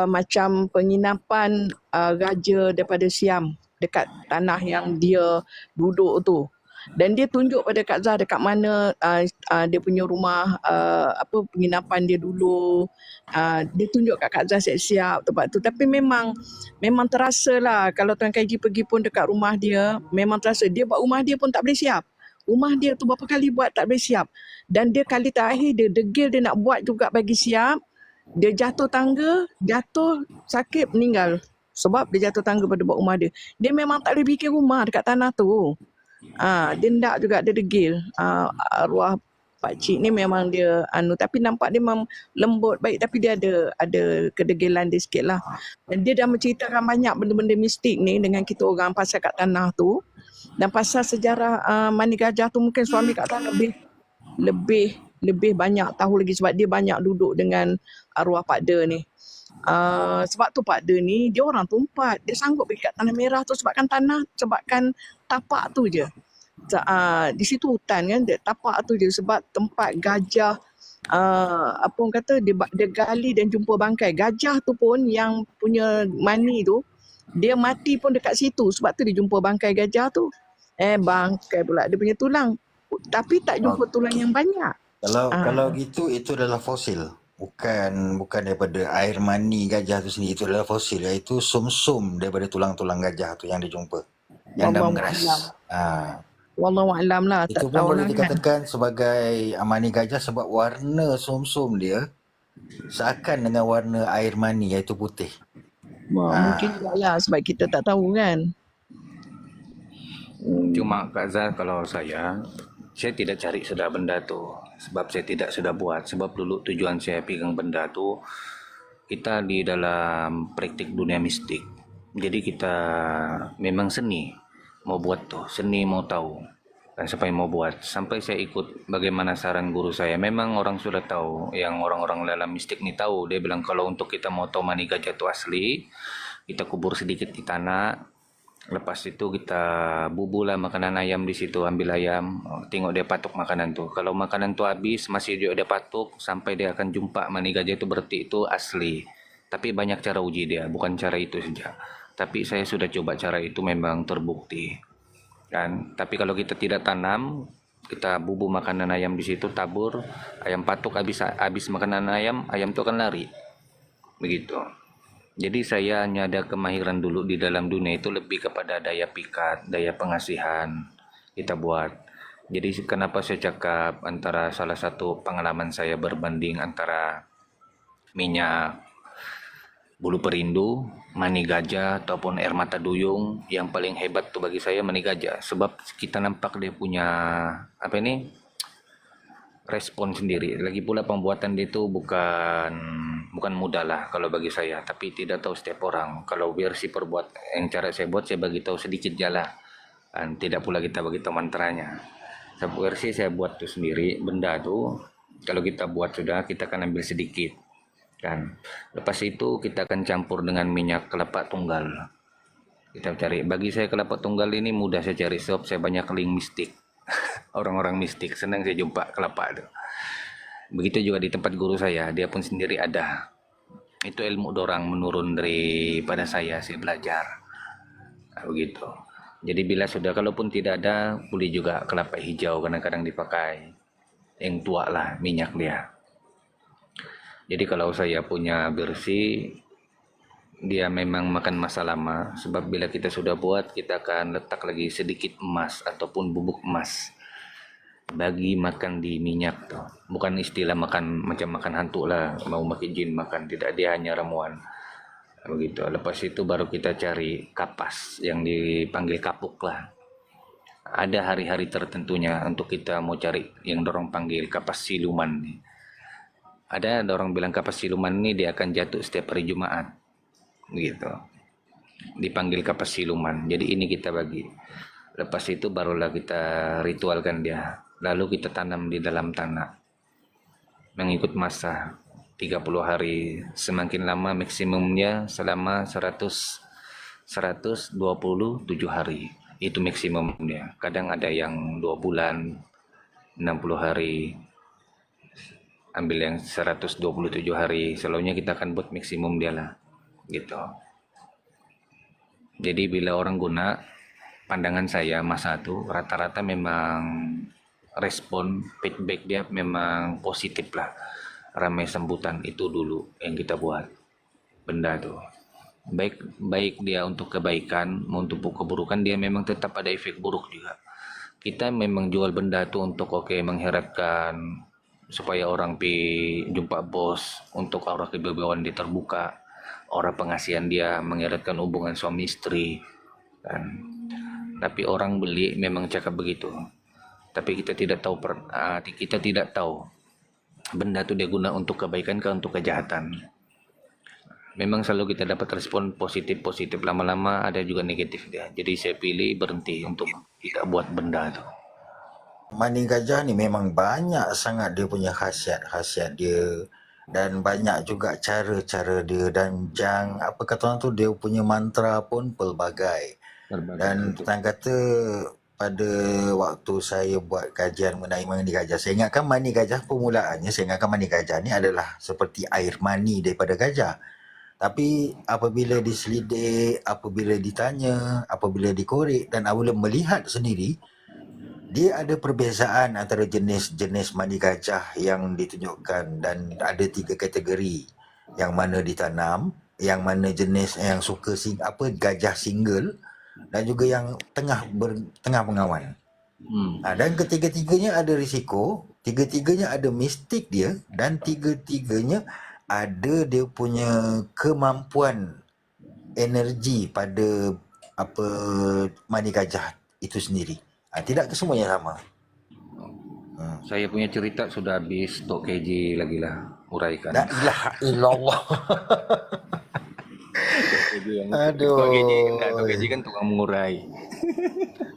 macam penginapan raja daripada Siam dekat tanah yang dia duduk tu. Dan dia tunjuk pada Kak Zah dekat mana dia punya rumah, penginapan dia dulu. Dia tunjuk kat Kak Zah siap-siap tempat tu. Tapi memang terasa lah kalau Tuan Kaiji pergi pun dekat rumah dia, memang terasa. Dia buat rumah dia pun tak boleh siap. Rumah dia tu berapa kali buat tak boleh siap. Dan dia kali terakhir dia degil dia nak buat juga bagi siap. Dia jatuh tangga, jatuh sakit meninggal. Sebab dia jatuh tangga pada buat rumah dia. Dia memang tak boleh bikin rumah dekat tanah tu. Dia ndak juga, dia degil. Arwah Pak Cik ni memang dia tapi nampak dia memang lembut baik, tapi dia ada kedegilan dia sikit lah. Dan dia dah menceritakan banyak benda-benda mistik ni dengan kita orang pasal kat tanah tu. Dan pasal sejarah Mani Gajah tu mungkin suami Kak Tan lebih banyak tahu lagi, sebab dia banyak duduk dengan arwah Pak De ni. Sebab tu Pak De ni dia orang tumpat, dia sanggup pergi kat Tanah Merah tu sebabkan tapak tu je. Di situ hutan kan, dia tapak tu je sebab tempat gajah apa orang kata dia gali dan jumpa bangkai. Gajah tu pun yang punya Mani tu dia mati pun dekat situ, sebab tu dia jumpa bangkai gajah tu. Bangkai pula dia punya tulang, tapi tak jumpa tulang yang banyak. Kalau gitu itu adalah fosil. Bukan daripada air mani gajah tu sendiri, itu adalah fosil, iaitu sum-sum daripada tulang-tulang gajah tu yang dijumpa, yang dah mengeras. Wallahualam lah, Itu tak pun tahu boleh lah kan. dikatakan sebagai mani gajah sebab warna sum-sum dia seakan dengan warna air mani, iaitu putih. Mungkin juga lah sebab kita tak tahu kan. Cuma Kak Zal, kalau saya tidak cari sudah benda tu, sebab saya tidak sudah buat. Sebab dulu tujuan saya pegang benda tu, kita di dalam praktik dunia mistik. Jadi kita memang seni mau buat tuh, seni mau tahu, dan sampai mau buat. Sampai saya ikut bagaimana saran guru saya. Memang orang sudah tahu, yang orang-orang dalam mistik ni tahu. Dia bilang kalau untuk kita mau tahu Mani Gajah itu asli, kita kubur sedikit di tanah. Lepas itu kita bubulah makanan ayam di situ, ambil ayam, tengok dia patuk makanan tu. Kalau makanan tu habis, masih dia patuk, sampai dia akan jumpa Mani Gajah itu, berarti itu asli. Tapi banyak cara uji dia, bukan cara itu saja. Tapi saya sudah coba cara itu, memang terbukti. Kan? Tapi kalau kita tidak tanam, kita bubuh makanan ayam di situ, tabur, ayam patuk, habis makanan ayam itu akan lari. Begitu. Jadi saya hanya ada kemahiran dulu di dalam dunia itu lebih kepada daya pikat, daya pengasihan kita buat. Jadi kenapa saya cakap antara salah satu pengalaman saya berbanding antara minyak bulu perindu, Mani Gajah ataupun air mata duyung, yang paling hebat tuh bagi saya Mani Gajah. Sebab kita nampak dia punya respon sendiri. Lagi pula pembuatan dia itu bukan mudah lah kalau bagi saya, tapi tidak tahu setiap orang. Kalau versi yang cara saya buat, saya bagi tahu sedikit jalan, dan tidak pula kita bagi tahu mantranya. Versi saya buat tuh sendiri, benda tuh kalau kita buat sudah, kita akan ambil sedikit kan. Lepas itu kita akan campur dengan minyak kelapa tunggal. Kita cari, bagi saya kelapa tunggal ini mudah saya cari, sebab saya banyak link mistik. Orang-orang mistik senang saya jumpa kelapa itu. Begitu juga di tempat guru saya, dia pun sendiri ada. Itu ilmu dorang menurun daripada saya belajar. Begitu. Jadi bila sudah, kalaupun tidak ada, boleh juga kelapa hijau kadang-kadang dipakai. Yang tua lah minyak dia. Jadi kalau saya punya versi, dia memang makan masa lama, sebab bila kita sudah buat, kita akan letak lagi sedikit emas ataupun bubuk emas bagi makan di minyak tuh. Bukan istilah makan macam makan hantu lah, mau makin jin makan, tidak, dia hanya ramuan begitu. Lepas itu baru kita cari kapas yang dipanggil kapuk lah. Ada hari-hari tertentunya untuk kita mau cari yang dorong panggil kapas siluman nih. Ada orang bilang kapas siluman ini dia akan jatuh setiap hari Jumat gitu, dipanggil kapas siluman. Jadi ini kita bagi. Lepas itu barulah kita ritualkan dia, lalu kita tanam di dalam tanah mengikut masa 30 hari. Semakin lama maksimumnya selama 127 hari, itu maksimumnya. Kadang ada yang 2 bulan, 60 hari, ambil yang 127 hari. Selalunya kita akan buat maksimum dia lah gitu. Jadi bila orang guna, pandangan saya masa itu rata-rata memang respon feedback dia memang positif lah, ramai sambutan. Itu dulu yang kita buat benda tuh, baik dia untuk kebaikan, untuk keburukan, dia memang tetap ada efek buruk juga. Kita memang jual benda tuh untuk mengheratkan supaya orang jumpa bos, untuk aura kebebauan dia terbuka, aura pengasihan dia, mengeratkan hubungan suami istri kan. Tapi orang beli memang cakap begitu, tapi kita tidak tahu benda itu dia guna untuk kebaikan ke untuk kejahatan. Memang selalu kita dapat respon positif, lama-lama ada juga negatif dia. Jadi saya pilih berhenti untuk tidak buat benda itu. Mani gajah ni memang banyak sangat dia punya khasiat dia, dan banyak juga cara-cara dia, dan apa kata orang tu, dia punya mantra pun pelbagai. Dan petang kata pada waktu saya buat kajian mengenai mani gajah, saya ingatkan mani gajah permulaannya, saya ingatkan mani gajah ni adalah seperti air mani daripada gajah. Tapi apabila diselidik, apabila ditanya, apabila dikorek dan apabila melihat sendiri, dia ada perbezaan antara jenis-jenis mani gajah yang ditunjukkan, dan ada 3 kategori. Yang mana ditanam, yang mana jenis yang suka gajah single, dan juga yang tengah mengawan. Dan ketiga-tiganya ada risiko, tiga-tiganya ada mistik dia, dan tiga-tiganya ada dia punya kemampuan energi pada mani gajah itu sendiri. Tidak kesemuanya sama. Saya punya cerita sudah habis stok kg lagi lah uraikan. La ilaha illallah. Aduh. Tok kg kan tukang mengurai.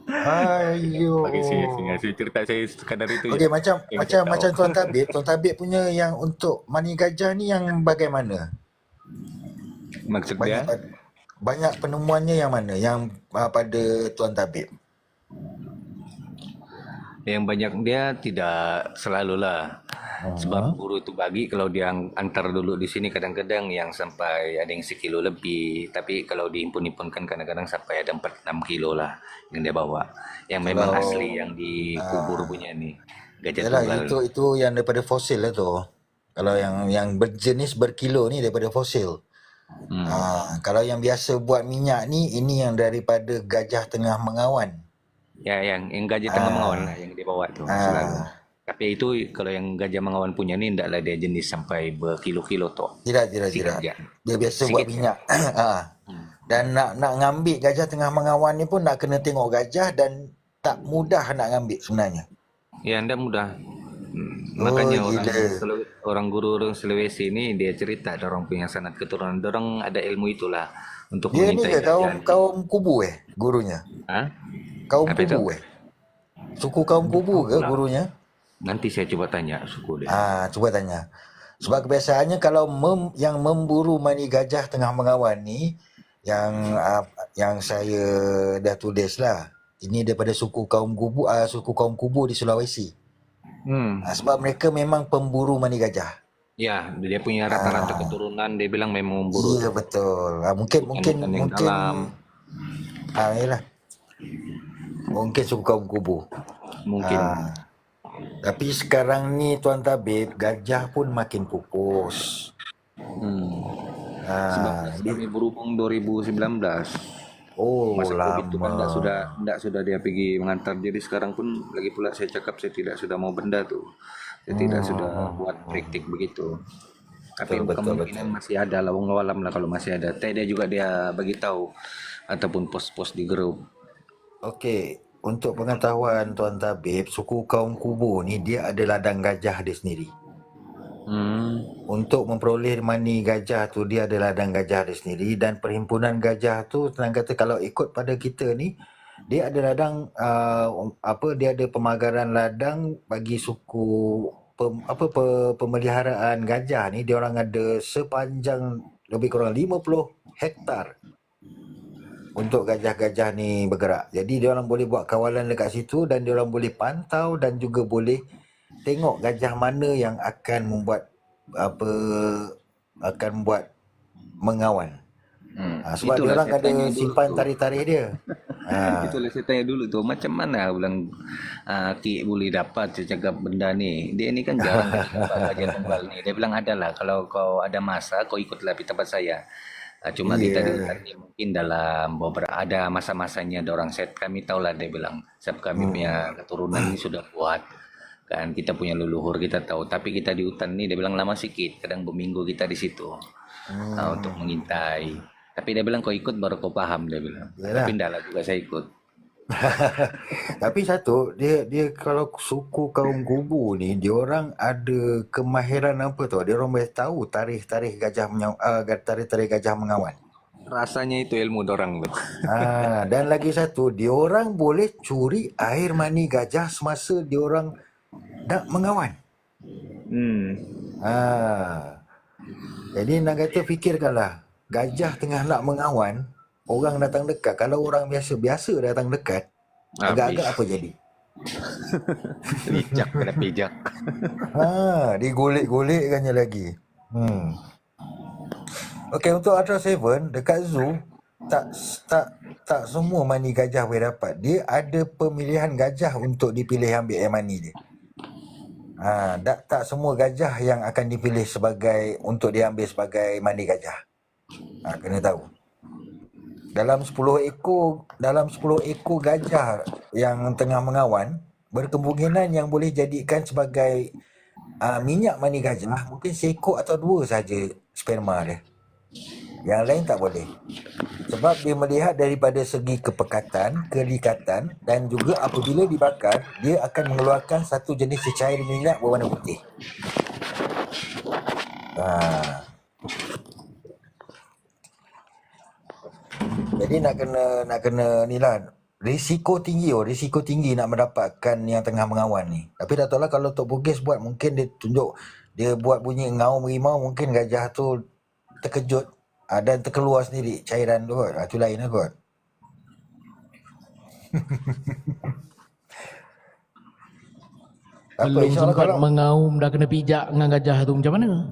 Ayo. Bagi saya cerita saya sekadar itu. Okey, macam Tuan Tabib punya yang untuk mani gajah ni yang bagaimana? Maksud dia? Banyak penemuannya yang mana? Yang pada Tuan Tabib? Yang banyak dia tidak selalulah. Sebab guru itu bagi kalau dia antar dulu di sini kadang-kadang yang sampai ada yang 1 kilo lebih. Tapi kalau dihimpun-himpunkan kadang-kadang sampai ada 4-6 kilo lah yang dia bawa. Yang memang asli yang dikubur punya ni. Gajah tunggal. Itu yang daripada fosil lah tu. Kalau yang berjenis berkilo ni daripada fosil. Kalau yang biasa buat minyak ni, ini yang daripada gajah tengah mengawan. Ya, yang gajah tengah mengawan lah yang dia bawa tu selalu. Tapi itu kalau yang gajah mengawan punya ni tidaklah dia jenis sampai berkilo-kilo tu. Tidak. Dia biasa buat minyak. Dan nak ngambil gajah tengah mengawan ni pun nak kena tengok gajah, dan tak mudah nak ngambil sebenarnya. Ya, tidak mudah. Makanya orang guru orang Sulawesi ni dia cerita orang punya sanad keturunan, orang ada ilmu itulah untuk dia mengintai. Dia ni ke kaum Kubu gurunya? Kaum Apa Kubu Suku kaum Kubu ke gurunya? Nanti saya coba tanya suku dia. Cuba tanya. Sebab kebiasaannya kalau yang memburu mani gajah tengah mengawan ni, yang saya dah tulis lah, ini daripada suku kaum Kubu di Sulawesi. Sebab mereka memang pemburu mani gajah. Ya, dia punya rata-rata keturunan dia bilang memang memburu. Iya, betul. Mungkin yalah. Mungkin suku kaum Kubu. Mungkin. Tapi sekarang ni Tuan Tabib, gajah pun makin pupus. Sebab kami berhubung 2019. Masa lama. COVID itu kan tidak sudah dia pergi mengantar. Jadi sekarang pun lagi pula saya cakap saya tidak sudah mau benda tu. Saya tidak sudah buat praktik begitu. Tapi kemungkinan masih ada lah, wong alam lah kalau masih ada. Dia juga dia bagi tahu ataupun post-post di grup. Okey, untuk pengetahuan Tuan Tabib, suku kaum Kubu ni dia ada ladang gajah dia sendiri. Untuk memperoleh mani gajah tu, dia ada ladang gajah dia sendiri, dan perhimpunan gajah tu senang kata kalau ikut pada kita ni, dia ada ladang dia ada pemagaran ladang bagi suku pemeliharaan gajah ni. Dia orang ada sepanjang lebih kurang 50 hektar untuk gajah-gajah ni bergerak. Jadi dia orang boleh buat kawalan dekat situ, dan dia orang boleh pantau dan juga boleh tengok gajah mana yang akan membuat mengawan. Sebab dia orang ada simpan tarikh-tarikh dia. Itulah saya tanya dulu tu, macam mana bilang Ki boleh dapat saya cakap benda ni. Dia ni kan jarang gajah tunggal ni. Dia bilang adalah kalau kau ada masa kau ikutlah di tempat saya. Cuma kita ni mungkin dalam beberapa ada masa-masanya ada orang set kami tahulah, dia bilang sebab kami punya keturunan ini sudah kuat kan, kita punya leluhur kita tahu, tapi kita di hutan ni dia bilang lama sikit, kadang berminggu kita di situ untuk mengintai. Tapi dia bilang kau ikut baru kau paham, dia bilang. Tapi ndaklah juga saya ikut. Tapi satu, dia kalau suku kaum Kubu ni, dia orang ada kemahiran apa tau. Dia orang boleh tahu tarikh-tarikh tarikh-tarikh gajah mengawan. Rasanya itu ilmu dorang tu. Dan lagi satu, dia orang boleh curi air mani gajah semasa dia orang nak mengawan. Jadi nak kata fikirkanlah, gajah tengah nak mengawan, orang datang dekat. Kalau orang biasa datang dekat, agak-agak apa jadi? Pijak, kena pijak. Digolek-golekkannya lagi. Okey, untuk Ultra 7 dekat zoo, tak semua mani gajah boleh dapat. Dia ada pemilihan gajah untuk dipilih ambil air mani dia. Tak semua gajah yang akan dipilih untuk diambil sebagai mani gajah. Kena tahu. Dalam 10 ekor gajah yang tengah mengawan, berkemungkinan yang boleh jadikan sebagai minyak mani gajah mungkin seekor atau 2 saja sperma dia. Yang lain tak boleh. Sebab dia melihat daripada segi kepekatan, kelikatan dan juga apabila dibakar, dia akan mengeluarkan satu jenis cecair minyak berwarna putih. Jadi nak kena ni lah. Risiko tinggi nak mendapatkan yang tengah mengawan ni. Tapi tak tahulah kalau Tok Bugis buat, mungkin dia buat bunyi ngaum rimau, mungkin gajah tu terkejut dan terkeluar sendiri cairan tu kot. Itu lain lah kot. Belum sempat mengaum dah kena pijak dengan gajah tu, macam mana?